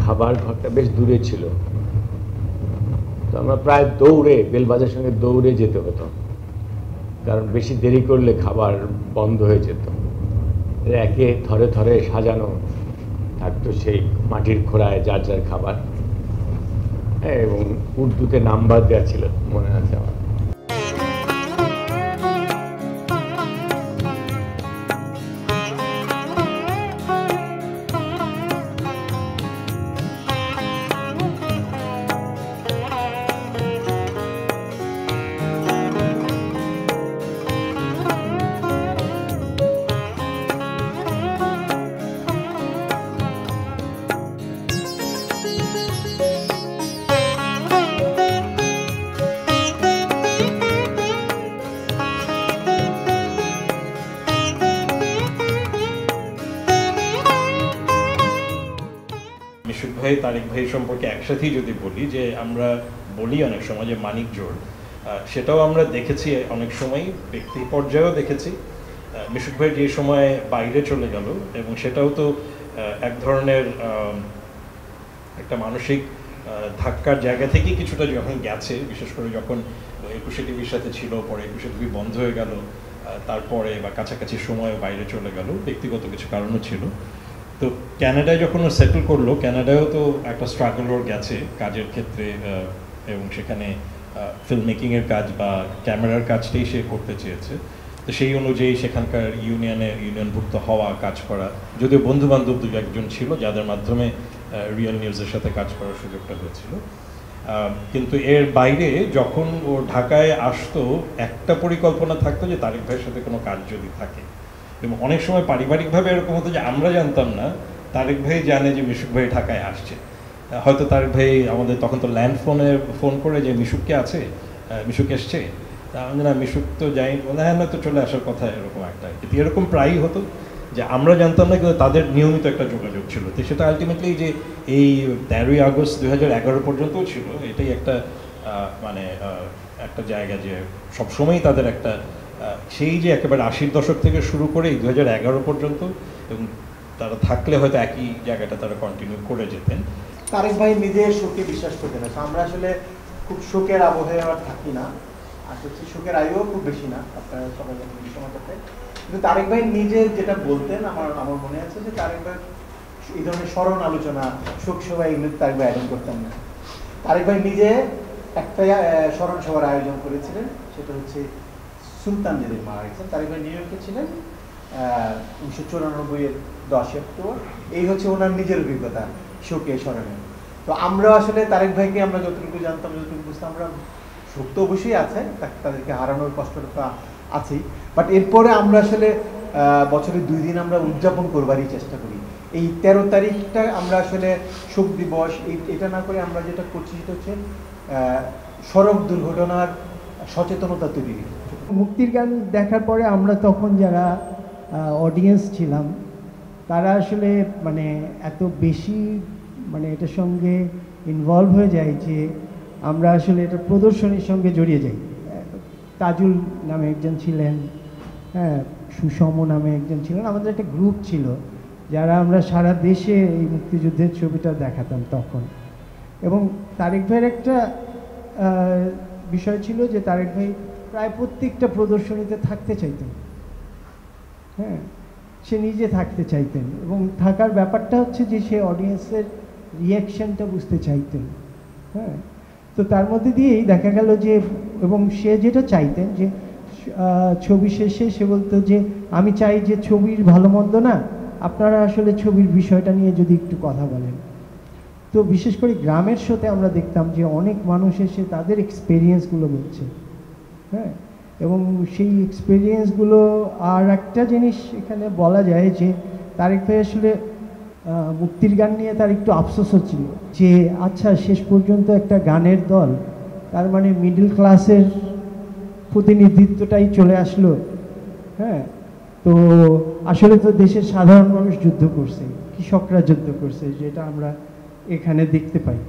খাবার ঘরটা বেশ দূরে ছিল, তো আমরা প্রায় দৌড়ে বেলবাজারের সঙ্গে দৌড়ে যেতে হতো, কারণ বেশি দেরি করলে খাবার বন্ধ হয়ে যেত। একে থরে থরে সাজানো থাকতো সেই মাটির খোড়ায় যার যার খাবার, এবং উর্দুতে নাম্বার দেওয়া ছিল, মনে আছে আমার। মিশুক ভাই তারেক ভাই সম্পর্কে একসাথেই যদি বলি, যে আমরা বলি অনেক সময় যে মানিক জোড়, সেটাও আমরা দেখেছি অনেক সময়, ব্যক্তি পর্যায়েও দেখেছি। মিশুক ভাই যে সময় বাইরে চলে গেল, এবং সেটাও তো এক ধরনের একটা মানসিক ধাক্কার জায়গা থেকেই কিছুটা যখন গেছে, বিশেষ করে যখন ২১শে টিভির সাথে ছিল, পরে ২১শে টিভি বন্ধ হয়ে গেল, তারপরে বা কাছাকাছি সময় বাইরে চলে গেল, ব্যক্তিগত কিছু কারণও ছিল। তো ক্যানাডায় যখন ও সেটেল করলো, ক্যানাডায়ও তো একটা স্ট্রাগল ওর গেছে কাজের ক্ষেত্রে, এবং সেখানে ফিল্ম মেকিংয়ের কাজ বা ক্যামেরার কাজটাই সে করতে চেয়েছে। তো সেই অনুযায়ী সেখানকার ইউনিয়নভুক্ত হওয়া, কাজ করা, যদিও বন্ধু বান্ধব দু একজন ছিল যাদের মাধ্যমে রিয়েল নিউজের সাথে কাজ করার সুযোগটা হয়েছিল। কিন্তু এর বাইরে যখন ও ঢাকায় আসতো, একটা পরিকল্পনা থাকতো যে তারেক ভাইয়ের সাথে কোনো কাজ যদি থাকে, এবং অনেক সময় পারিবারিকভাবে এরকম হতো যে আমরা জানতাম না, তারেক ভাই জানে যে মিশুক ভাই ঢাকায় আসছে। হয়তো তারেক ভাই আমাদের তখন তো ল্যান্ড ফোন করে যে মিশুক কে আছে, মিশুক এসছে, আমাদের না মিশুক তো যাই, হ্যাঁ না তো চলে আসার কথা, এরকম একটা। কিন্তু এরকম প্রায়ই হতো যে আমরা জানতাম না, কিন্তু তাদের নিয়মিত একটা যোগাযোগ ছিল। তো সেটা আলটিমেটলি যে এই 13ই আগস্ট 2011 পর্যন্তও ছিল, এটাই একটা মানে একটা জায়গা যে সবসময়ই তাদের একটা সেই যে একেবারে 80-র দশক থেকে শুরু করে 2011 পর্যন্ত, এবং তারা থাকলে হয়তো একই জায়গাটা তারা কন্টিনিউ করে যেতেন। তারেক ভাই নিজে শোকে বিশ্বাস করতেন না। আমরা আসলে খুব শোকের আবহে আর থাকি না, আর হচ্ছে শোকের আয়ুও খুব বেশি না, আপনারা সবাই জানেন এই সময়টাতে। কিন্তু তারেক ভাই নিজে যেটা বলতেন, আমার মনে আছে যে তারেক ভাই এই ধরনের স্মরণ আলোচনা, শোক সভা, এগুলো তারেক ভাই আয়োজন করতেন না। তারেক ভাই নিজে একটা স্মরণ সভার আয়োজন করেছিলেন, সেটা হচ্ছে সুলতান যেদিন মারা গেছেন। তারেক ভাই নিউ ইয়র্কে ছিলেন 1994-এর 10 অক্টোবর। এই হচ্ছে ওনার নিজের অভিজ্ঞতা শোকে স্মরণে। তো আমরা আসলে তারেক ভাইকে আমরা যতটুকু জানতাম, যতটুকু বুঝতাম, আমরা শোক তো অবশ্যই আছে, তাদেরকে হারানোর কষ্টটা আছেই, বাট এরপরে আমরা আসলে বছরে 2 দিন আমরা উদযাপন করবারই চেষ্টা করি। এই 13 তারিখটা আমরা আসলে শোক দিবস এটা না করে আমরা যেটা করছি সেটা হচ্ছে সড়ক দুর্ঘটনার সচেতনতা তৈরি। মুক্তির গান দেখার পরে আমরা তখন যারা অডিয়েন্স ছিলাম, তারা আসলে মানে এত বেশি মানে এটার সঙ্গে ইনভলভ হয়ে যায় যে আমরা আসলে এটা প্রদর্শনীর সঙ্গে জড়িয়ে যাই। তাজুল নামে একজন ছিলেন, হ্যাঁ, সুষম নামে একজন ছিলেন, আমাদের একটা গ্রুপ ছিল যারা আমরা সারা দেশে এই মুক্তিযুদ্ধের ছবিটা দেখাতাম তখন। এবং তারেক ভাইয়ের একটা বিষয় ছিল যে তারেক ভাই প্রায় প্রত্যেকটা প্রদর্শনীতে থাকতে চাইতেন, হ্যাঁ, সে নিজে থাকতে চাইতেন, এবং থাকার ব্যাপারটা হচ্ছে যে সে অডিয়েন্সের রিয়াকশানটা বুঝতে চাইতেন, হ্যাঁ। তো তার মধ্যে দিয়েই দেখা গেল যে, এবং সে যেটা চাইতেন যে ছবি শেষে সে বলতো যে আমি চাই যে ছবির ভালো মন্দ না, আপনারা আসলে ছবির বিষয়টা নিয়ে যদি একটু কথা বলেন। তো বিশেষ করে গ্রামের শোতে আমরা দেখতাম যে অনেক মানুষ এসে তাদের এক্সপেরিয়েন্সগুলো বলছে, হ্যাঁ, এবং সেই এক্সপেরিয়েন্সগুলো, আর একটা জিনিস এখানে বলা যায় যে তারেক ভাই আসলে মুক্তির গান নিয়ে তার একটু আফসোস হচ্ছিল যে আচ্ছা শেষ পর্যন্ত একটা গানের দল, তার মানে মিডল ক্লাসের প্রতিনিধিত্বটাই চলে আসলো, হ্যাঁ। তো আসলে তো দেশের সাধারণ মানুষ যুদ্ধ করছে, কৃষকরা যুদ্ধ করছে, যেটা আমরা এখানে দেখতে পাই।